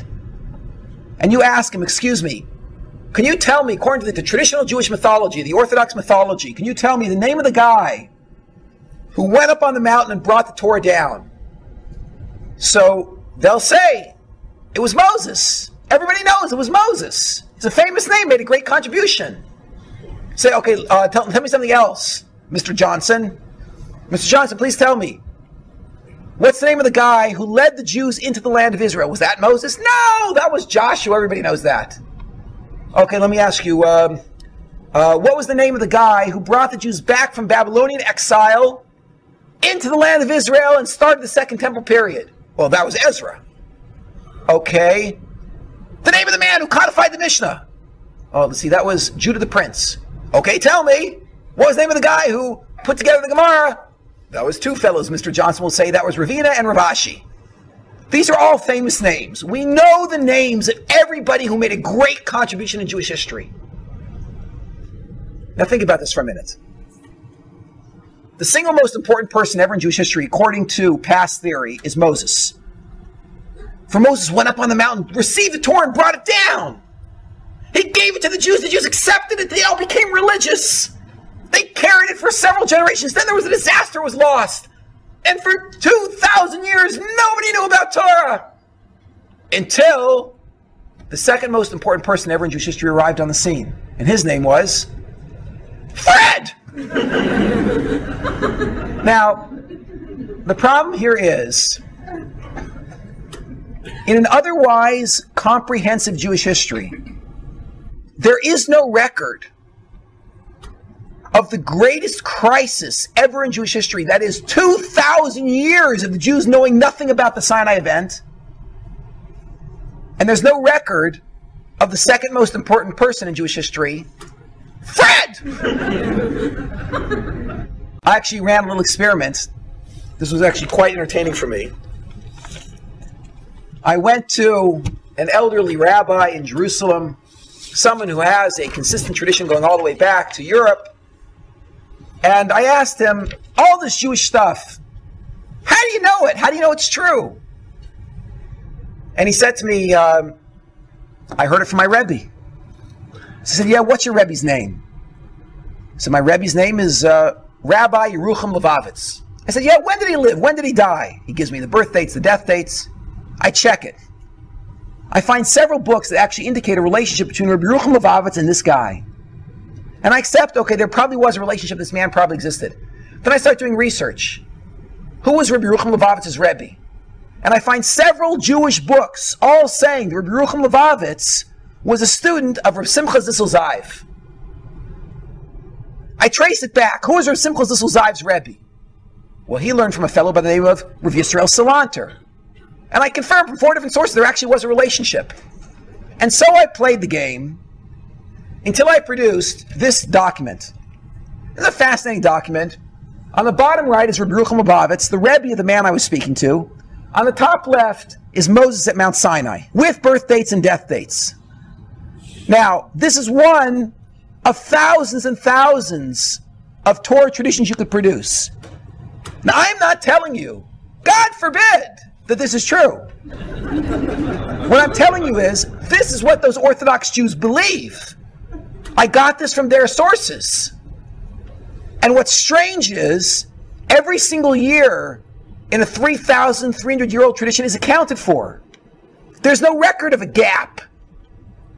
and you ask him, excuse me, can you tell me, according to the traditional Jewish mythology, the Orthodox mythology, can you tell me the name of the guy who went up on the mountain and brought the Torah down? So they'll say, it was Moses. Everybody knows it was Moses. It's a famous name, made a great contribution. Say, okay, tell me something else, Mr. Johnson. Mr. Johnson, please tell me. What's the name of the guy who led the Jews into the land of Israel? Was that Moses? No, that was Joshua. Everybody knows that. Okay, let me ask you, what was the name of the guy who brought the Jews back from Babylonian exile into the land of Israel and started the Second Temple period? Well, that was Ezra. Okay. The name of the man who codified the Mishnah? Oh, let's see, that was Judah the Prince. Okay, tell me, what was the name of the guy who put together the Gemara? That was two fellows, Mr. Johnson will say. That was Ravina and Ravashi. These are all famous names. We know the names of everybody who made a great contribution in Jewish history. Now think about this for a minute. The single most important person ever in Jewish history, according to past theory, is Moses. For Moses went up on the mountain, received the Torah, and brought it down. He gave it to the Jews accepted it, they all became religious. They carried it for several generations. Then there was a disaster, was lost. And for 2,000 years, nobody knew about Torah. Until the second most important person ever in Jewish history arrived on the scene. And his name was Fred! Now, the problem here is, in an otherwise comprehensive Jewish history, there is no record of the greatest crisis ever in Jewish history. That is 2,000 years of the Jews knowing nothing about the Sinai event. And there's no record of the second most important person in Jewish history, Fred! I actually ran a little experiment. This was actually quite entertaining for me. I went to an elderly rabbi in Jerusalem, someone who has a consistent tradition going all the way back to Europe, and I asked him, all this Jewish stuff, how do you know it? How do you know it's true? And he said to me, I heard it from my Rebbe. I said, yeah, what's your Rebbe's name? So my Rebbe's name is Rabbi Yerucham Levavitz. I said, yeah, when did he live? When did he die? He gives me the birth dates, the death dates. I check it. I find several books that actually indicate a relationship between Rabbi Yerucham Levavitz and this guy. And I accept, okay, there probably was a relationship, this man probably existed. Then I start doing research. Who was Rabbi Yerucham Levavitz's Rebbe? And I find several Jewish books all saying that Rabbi Yerucham Levavitz was a student of Rav Simcha Zissel Zayv. I trace it back. Who was Rav Simcha Zissel Zayv's Rebbe? Well, he learned from a fellow by the name of Rav Yisrael Salanter. And I confirmed from 4 different sources there actually was a relationship. And so I played the game until I produced this document. This is a fascinating document. On the bottom right is Rabbi Yerucham Levavitz, the Rebbe of the man I was speaking to. On the top left is Moses at Mount Sinai, with birth dates and death dates. Now, this is one of thousands and thousands of Torah traditions you could produce. Now, I'm not telling you, God forbid, that this is true. What I'm telling you is, this is what those Orthodox Jews believe. I got this from their sources. And what's strange is, every single year in a 3,300-year-old tradition is accounted for. There's no record of a gap.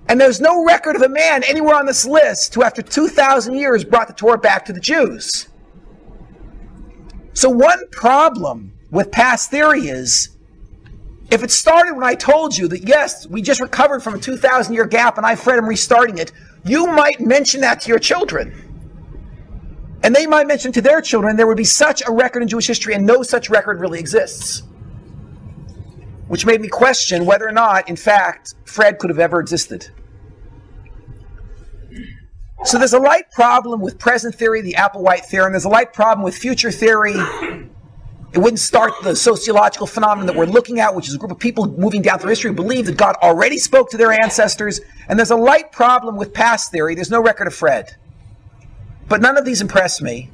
And there's no record of a man anywhere on this list who after 2,000 years brought the Torah back to the Jews. So one problem with past theory is, if it started when I told you that yes, we just recovered from a 2,000-year gap and I afraid I'm restarting it, you might mention that to your children. And they might mention to their children there would be such a record in Jewish history, and no such record really exists. Which made me question whether or not, in fact, Fred could have ever existed. So there's a light problem with present theory, the Applewhite theorem. There's a light problem with future theory. It wouldn't start the sociological phenomenon that we're looking at, which is a group of people moving down through history who believe that God already spoke to their ancestors. And there's a light problem with past theory. There's no record of Fred. But none of these impressed me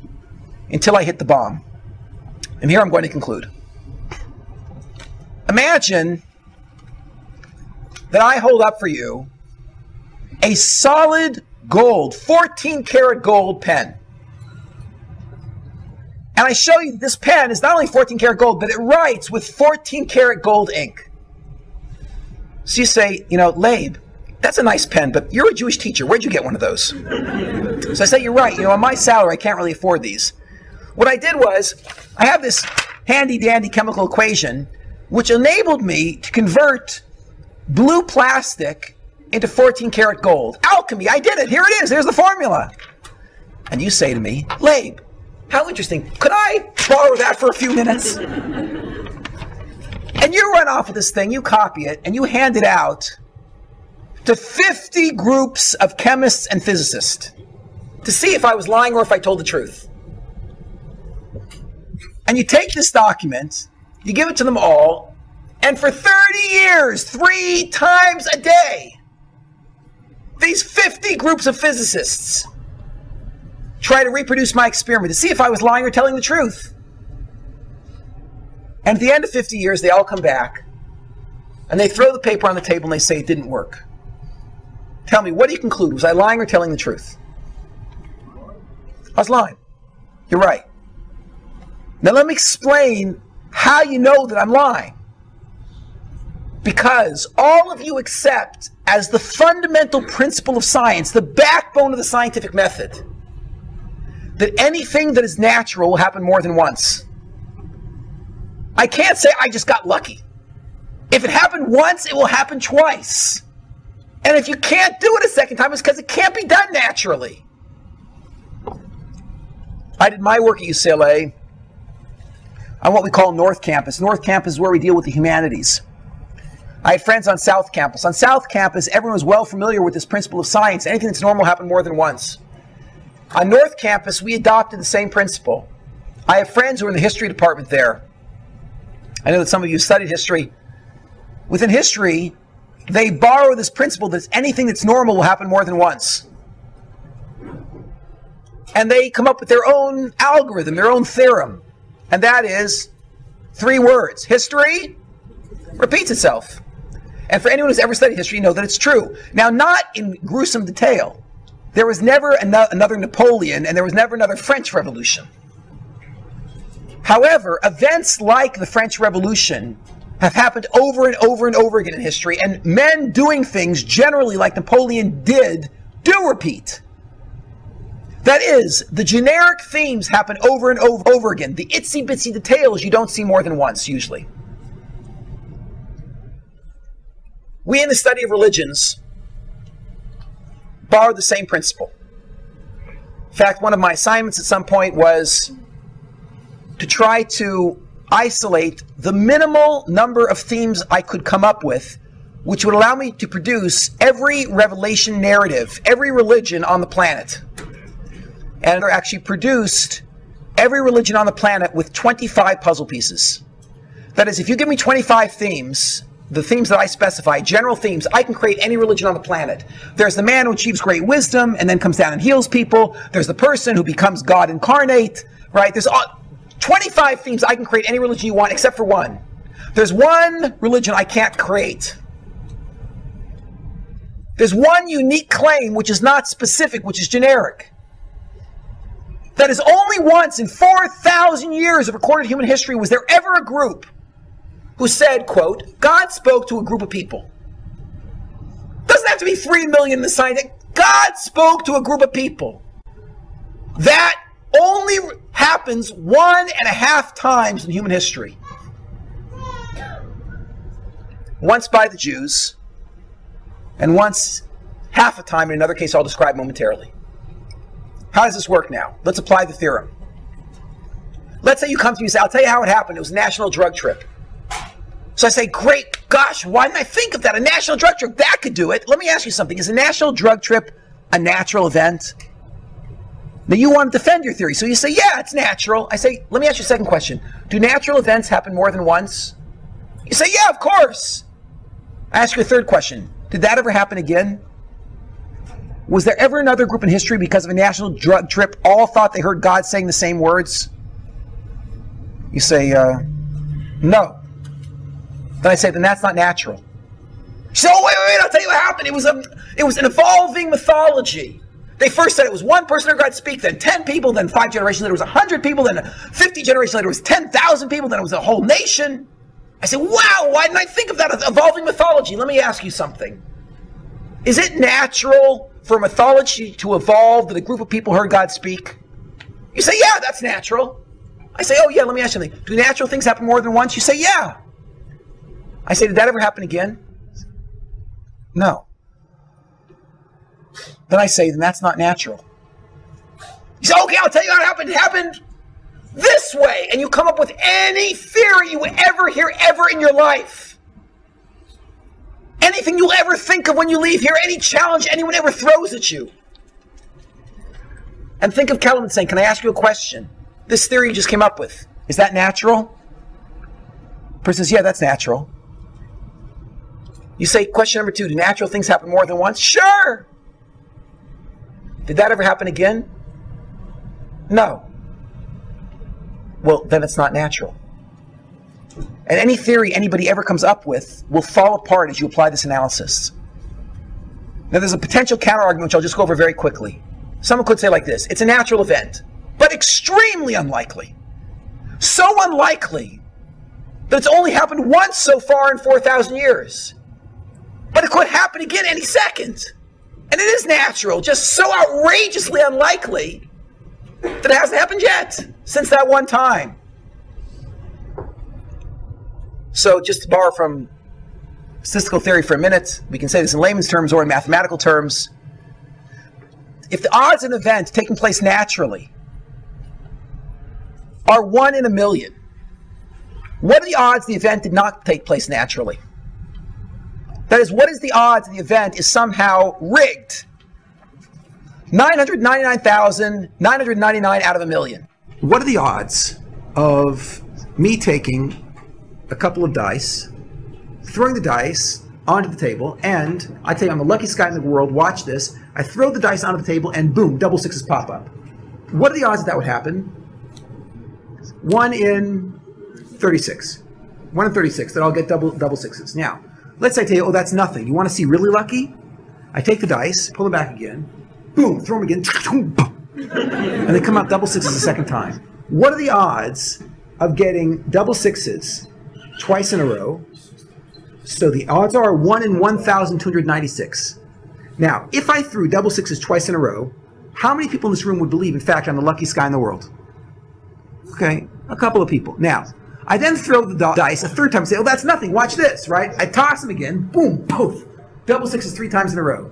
until I hit the bomb. And here I'm going to conclude. Imagine that I hold up for you a solid gold, 14-karat gold pen. And I show you this pen is not only 14-karat gold, but it writes with 14-karat gold ink. So you say, Labe, that's a nice pen, but you're a Jewish teacher. Where'd you get one of those? So I say, you're right. On my salary, I can't really afford these. What I did was, I have this handy-dandy chemical equation, which enabled me to convert blue plastic into 14-karat gold. Alchemy, I did it. Here it is. There's the formula. And you say to me, Labe, how interesting. Could I borrow that for a few minutes? And you run off with this thing, you copy it, and you hand it out to 50 groups of chemists and physicists to see if I was lying or if I told the truth. And you take this document, you give it to them all, and for 30 years, 3 times a day, these 50 groups of physicists try to reproduce my experiment to see if I was lying or telling the truth. And at the end of 50 years, they all come back, and they throw the paper on the table and they say it didn't work. Tell me, what do you conclude? Was I lying or telling the truth? I was lying. You're right. Now let me explain how you know that I'm lying. Because all of you accept as the fundamental principle of science, the backbone of the scientific method, that anything that is natural will happen more than once. I can't say I just got lucky. If it happened once, it will happen twice. And if you can't do it a second time, it's because it can't be done naturally. I did my work at UCLA on what we call North Campus. North Campus is where we deal with the humanities. I had friends on South Campus. On South Campus, everyone was well familiar with this principle of science. Anything that's normal happened more than once. On North Campus, we adopted the same principle. I have friends who are in the history department there. I know that some of you studied history. Within history, they borrow this principle that anything that's normal will happen more than once. And they come up with their own algorithm, their own theorem. And that is 3 words. History repeats itself. And for anyone who's ever studied history, you know that it's true. Now, not in gruesome detail. There was never another Napoleon, and there was never another French Revolution. However, events like the French Revolution have happened over and over and over again in history, and men doing things generally like Napoleon did do repeat. That is, the generic themes happen over and over again. The itsy-bitsy details you don't see more than once, usually. We in the study of religions borrow the same principle. In fact, one of my assignments at some point was to try to isolate the minimal number of themes I could come up with, which would allow me to produce every revelation narrative, every religion on the planet. And I actually produced every religion on the planet with 25 puzzle pieces. That is, if you give me 25 themes, the themes that I specify, general themes, I can create any religion on the planet. There's the man who achieves great wisdom and then comes down and heals people. There's the person who becomes God incarnate, right? There's 25 themes. I can create any religion you want except for one. There's one religion I can't create. There's one unique claim which is not specific, which is generic. That is, only once in 4,000 years of recorded human history was there ever a group who said, quote, God spoke to a group of people. Doesn't have to be 3 million in the science. God spoke to a group of people. That only happens 1.5 times in human history. Once by the Jews, and once half a time in another case I'll describe momentarily. How does this work now? Let's apply the theorem. Let's say you come to me and say, I'll tell you how it happened. It was a national drug trip. So I say, great, gosh, why didn't I think of that? A national drug trip, that could do it. Let me ask you something. Is a national drug trip a natural event? Now you want to defend your theory. So you say, yeah, it's natural. I say, let me ask you a second question. Do natural events happen more than once? You say, yeah, of course. I ask you a third question. Did that ever happen again? Was there ever another group in history because of a national drug trip all thought they heard God saying the same words? You say, no. Then I say, then that's not natural. You say, oh, wait, I'll tell you what happened. It was an evolving mythology. They first said it was one person heard God speak, then 10 people, then 5 generations later it was 100 people, then 50 generations later it was 10,000 people, then it was a whole nation. I say, wow, why didn't I think of that evolving mythology? Let me ask you something. Is it natural for mythology to evolve that a group of people heard God speak? You say, yeah, that's natural. I say, oh yeah, let me ask you something. Do natural things happen more than once? You say, yeah. I say, did that ever happen again? No. Then I say, then that's not natural. You say, okay, I'll tell you how it happened. It happened this way. And you come up with any theory you would ever hear ever in your life. Anything you'll ever think of when you leave here, any challenge anyone ever throws at you. And think of Kellerman saying, can I ask you a question? This theory you just came up with, is that natural? The person says, yeah, that's natural. You say, question number 2, do natural things happen more than once? Sure! Did that ever happen again? No. Well, then it's not natural. And any theory anybody ever comes up with will fall apart as you apply this analysis. Now there's a potential counter-argument which I'll just go over very quickly. Someone could say like this, it's a natural event, but extremely unlikely. So unlikely that it's only happened once so far in 4,000 years. But it could happen again any second. And it is natural, just so outrageously unlikely that it hasn't happened yet, since that one time. So just to borrow from statistical theory for a minute, we can say this in layman's terms or in mathematical terms. If the odds of an event taking place naturally are 1 in a million, what are the odds the event did not take place naturally? That is, what is the odds the event is somehow rigged? 999,999 out of a million. What are the odds of me taking a couple of dice, throwing the dice onto the table, and I tell you, I'm the luckiest guy in the world, watch this, I throw the dice onto the table and boom, double sixes pop up. What are the odds that would happen? 1 in 36. 1 in 36 that I'll get double sixes. Now, let's say I tell you, oh, that's nothing. You want to see really lucky? I take the dice, pull them back again, boom, throw them again, and they come out double sixes a second time. What are the odds of getting double sixes twice in a row? So the odds are 1 in 1,296. Now, if I threw double sixes twice in a row, how many people in this room would believe, in fact, I'm the luckiest guy in the world? Okay, a couple of people. Now, I then throw the dice a third time and say, oh, that's nothing, watch this, right? I toss them again, boom, poof, double sixes 3 times in a row.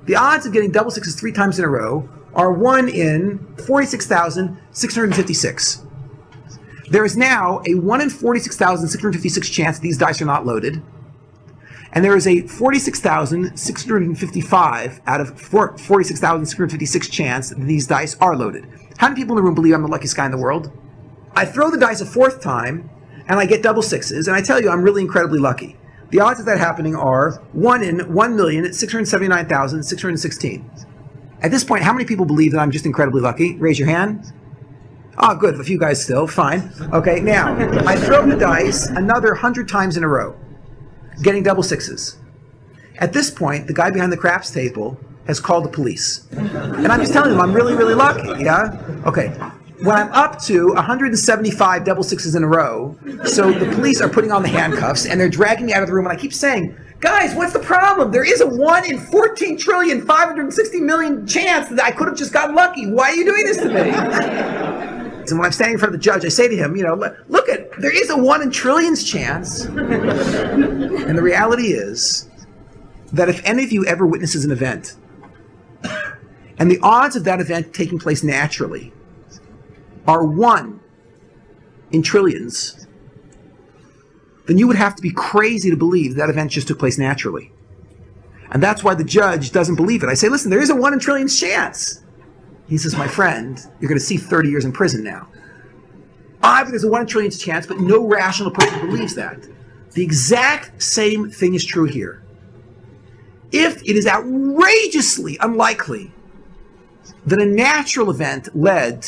The odds of getting double sixes 3 times in a row are 1 in 46,656. There is now a 1 in 46,656 chance that these dice are not loaded. And there is a 46,655 out of 46,656 chance that these dice are loaded. How many people in the room believe I'm the luckiest guy in the world? I throw the dice a 4th time, and I get double sixes, and I tell you I'm really incredibly lucky. The odds of that happening are 1 in 1,679,616. At this point, how many people believe that I'm just incredibly lucky? Raise your hand. Oh, good. A few guys still. Fine. Okay, now, I throw the dice another 100 times in a row, getting double sixes. At this point, the guy behind the craps table has called the police. And I'm just telling them I'm really, really lucky, yeah? Okay. When I'm up to 175 double sixes in a row, so the police are putting on the handcuffs and they're dragging me out of the room, and I keep saying, guys, what's the problem? There is a 1 in 14,560,000,000 chance that I could have just gotten lucky. Why are you doing this to me? And when I'm standing in front of the judge, I say to him, look there is a 1 in trillions chance. And the reality is that if any of you ever witnesses an event, and the odds of that event taking place naturally are 1 in trillions, then you would have to be crazy to believe that event just took place naturally. And that's why the judge doesn't believe it. I say, listen, there is a 1 in trillions chance. He says, my friend, you're going to see 30 years in prison now. But there's a 1 in trillions chance, but no rational person believes that. The exact same thing is true here. If it is outrageously unlikely that a natural event led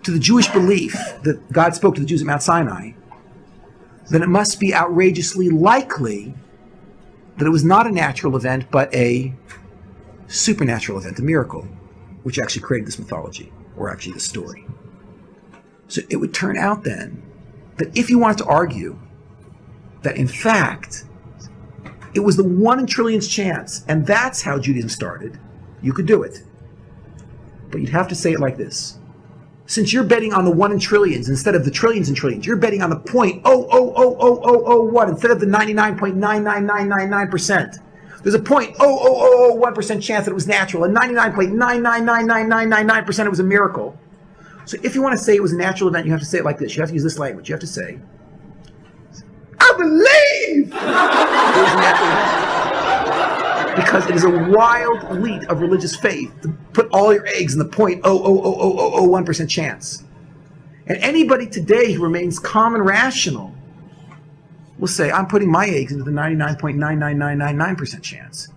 to the Jewish belief that God spoke to the Jews at Mount Sinai, then it must be outrageously likely that it was not a natural event, but a supernatural event, a miracle, which actually created this mythology, or actually the story. So it would turn out then that if you wanted to argue that in fact it was the 1 in trillions chance, and that's how Judaism started, you could do it. But you'd have to say it like this. Since you're betting on the 1 in trillions instead of the trillions and trillions, you're betting on the 0.0000001 instead of the 99.99999%. There's a 0.00001% chance that it was natural, and 99.9999999% it was a miracle. So if you want to say it was a natural event, you have to say it like this. You have to use this language. You have to say, I believe it was a natural event. Because it is a wild leap of religious faith to put all your eggs in the 0.00001% chance. And anybody today who remains calm and rational will say, I'm putting my eggs into the 99.99999% chance.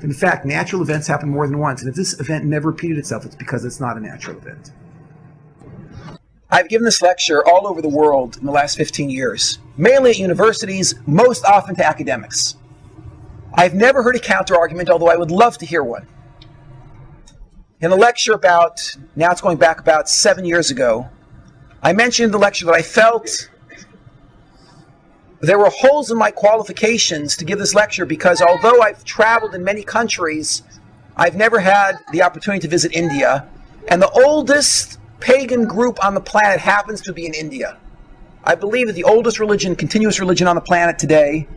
In fact, natural events happen more than once, and if this event never repeated itself, it's because it's not a natural event. I've given this lecture all over the world in the last 15 years, mainly at universities, most often to academics. I've never heard a counter-argument, although I would love to hear one. In a lecture now it's going back about 7 years ago, I mentioned in the lecture that I felt there were holes in my qualifications to give this lecture because although I've traveled in many countries, I've never had the opportunity to visit India, and the oldest pagan group on the planet happens to be in India. I believe that the oldest religion, continuous religion on the planet today,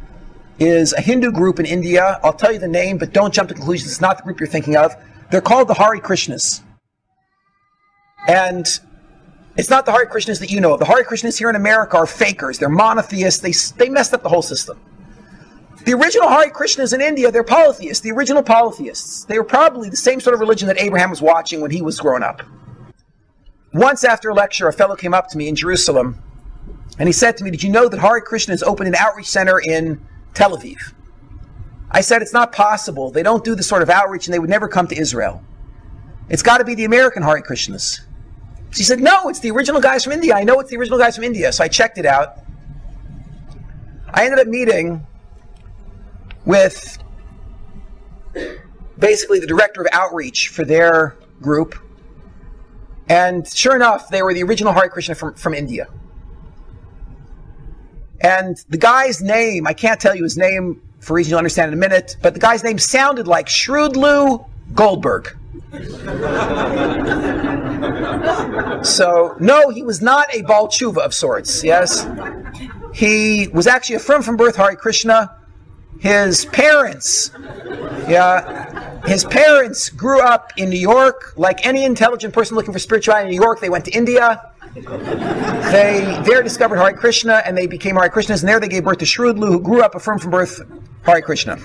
is a Hindu group in India. I'll tell you the name, but don't jump to conclusions. It's not the group you're thinking of. They're called the Hare Krishnas. And it's not the Hare Krishnas that you know of. The Hare Krishnas here in America are fakers. They're monotheists. They messed up the whole system. The original Hare Krishnas in India, they're polytheists, the original polytheists. They were probably the same sort of religion that Abraham was watching when he was growing up. Once after a lecture, a fellow came up to me in Jerusalem, and he said to me, did you know that Hare Krishnas opened an outreach center in Tel Aviv? I said, it's not possible. They don't do this sort of outreach, and they would never come to Israel. It's got to be the American Hare Krishnas. She said, no, it's the original guys from India. I know it's the original guys from India. So I checked it out. I ended up meeting with basically the director of outreach for their group. And sure enough, they were the original Hare Krishna from India. And the guy's name, I can't tell you his name for reasons you'll understand in a minute, but the guy's name sounded like Shrewdlou Goldberg. So, no, he was not a Baal Tshuva of sorts, yes? He was actually a from birth Hare Krishna. His parents grew up in New York. Like any intelligent person looking for spirituality in New York, they went to India. They there discovered Hare Krishna, and they became Hare Krishnas, and there they gave birth to Shrewdlou, who grew up a from birth Hare Krishna.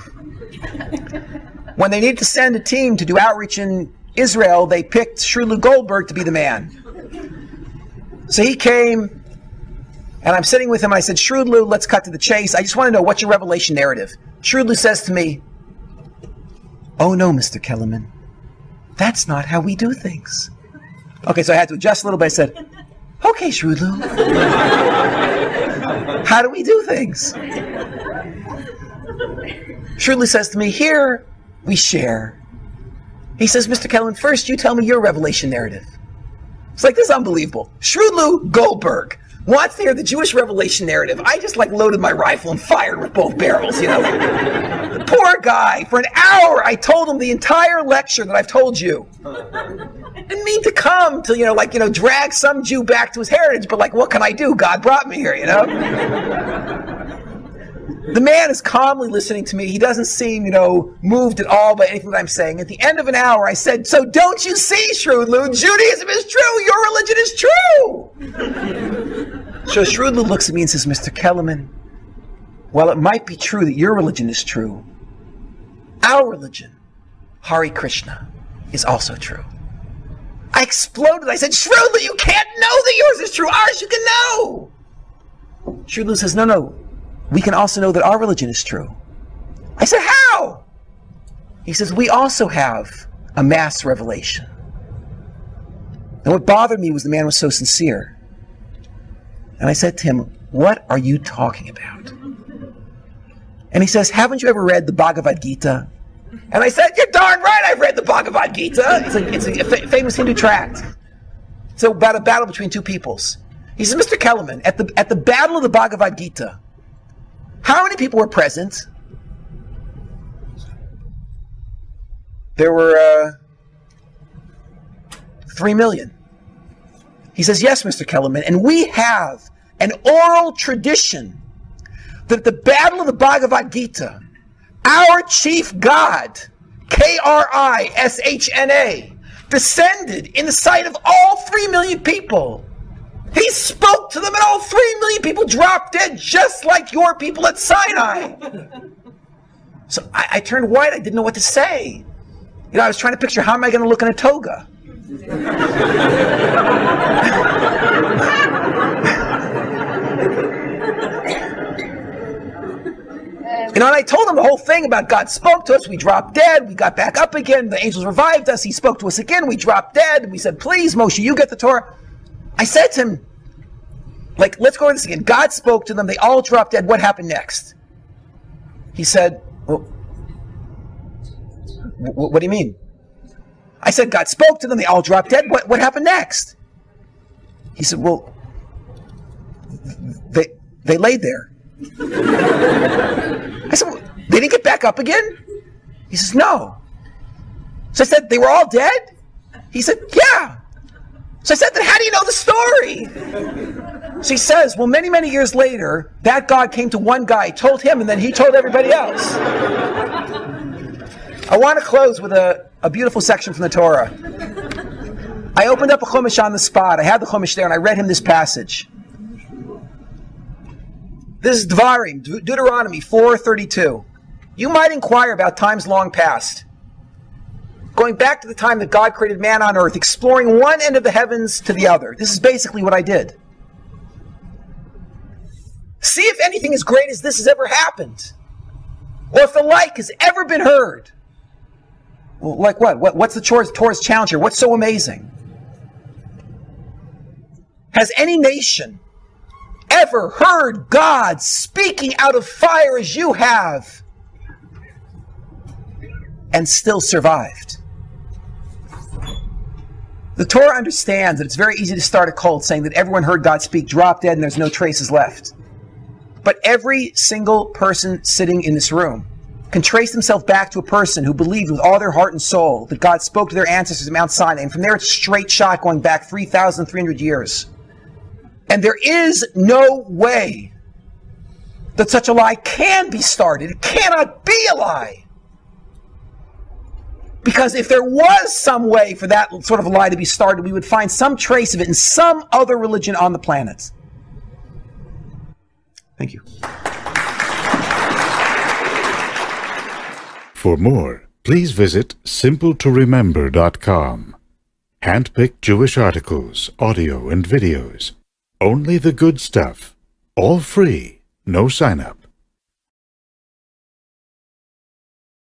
When they needed to send a team to do outreach in Israel, they picked Shrewdlou Goldberg to be the man. So he came, and I'm sitting with him, and I said, Shrewdlou, let's cut to the chase. I just want to know, what's your revelation narrative? Shrewdlou says to me, oh no, Mr. Kellerman, that's not how we do things. Okay, so I had to adjust a little bit. I said, okay, Shrewdlou, how do we do things? Shrewdlou says to me, here we share. He says, Mr. Kellerman, first you tell me your revelation narrative. It's like, this is unbelievable. Shrewdloo Goldberg wants to hear the Jewish revelation narrative. I just loaded my rifle and fired with both barrels, The poor guy, for an hour, I told him the entire lecture that I've told you. I didn't mean to come to, drag some Jew back to his heritage, but what can I do? God brought me here, The man is calmly listening to me. He doesn't seem, moved at all by anything that I'm saying. At the end of an hour, I said, so don't you see, Shrewdloo, Judaism is true. Your religion is true. So Shrewdloo looks at me and says, Mr. Kellerman, while it might be true that your religion is true, our religion, Hare Krishna, is also true. I exploded. I said, Shrewdloo, you can't know that yours is true. Ours you can know. Shrewdloo says, no. We can also know that our religion is true. I said, how? He says, we also have a mass revelation. And what bothered me was the man was so sincere. And I said to him, what are you talking about? And he says, haven't you ever read the Bhagavad Gita? And I said, you're darn right I've read the Bhagavad Gita. It's a famous Hindu tract. It's about a battle between two peoples. He says, Mr. Kellerman, at the battle of the Bhagavad Gita, how many people were present? There were 3 million. He says, yes, Mr. Kellerman, and we have an oral tradition that at the battle of the Bhagavad Gita, our chief god, Krishna, descended in the sight of all 3 million people. He spoke to them and all 3 million people dropped dead just like your people at Sinai. So I turned white. I didn't know what to say. I was trying to picture, how am I going to look in a toga? And I told him the whole thing about God spoke to us, we dropped dead, we got back up again, the angels revived us, he spoke to us again, we dropped dead, and we said, please, Moshe, you get the Torah. I said to him, let's go over this again. God spoke to them, they all dropped dead, what happened next? He said, well, what do you mean? I said, God spoke to them, they all dropped dead, what happened next? He said, well, they laid there. I said, well, they didn't get back up again? He says, no. So I said, they were all dead? He said, yeah. So I said, then how do you know the story? So he says, well, many, many years later, that God came to one guy, told him, and then he told everybody else. I want to close with a beautiful section from the Torah. I opened up a Chumash on the spot. I had the Chumash there, and I read him this passage. This is Dvarim, Deuteronomy 4:32. You might inquire about times long past, going back to the time that God created man on earth, exploring one end of the heavens to the other. This is basically what I did. See if anything as great as this has ever happened, or if the like has ever been heard. Well, like what? What's the Torah's challenge here? What's so amazing? Has any nation ever heard God speaking out of fire as you have and still survived? The Torah understands that it's very easy to start a cult saying that everyone heard God speak, drop dead, and there's no traces left. But every single person sitting in this room can trace themselves back to a person who believed with all their heart and soul that God spoke to their ancestors at Mount Sinai, and from there it's a straight shot going back 3,300 years. And there is no way that such a lie can be started. It cannot be a lie. Because if there was some way for that sort of a lie to be started, we would find some trace of it in some other religion on the planet. Thank you. For more, please visit simpletoremember.com. Handpicked Jewish articles, audio and videos. Only the good stuff. All free. No sign-up.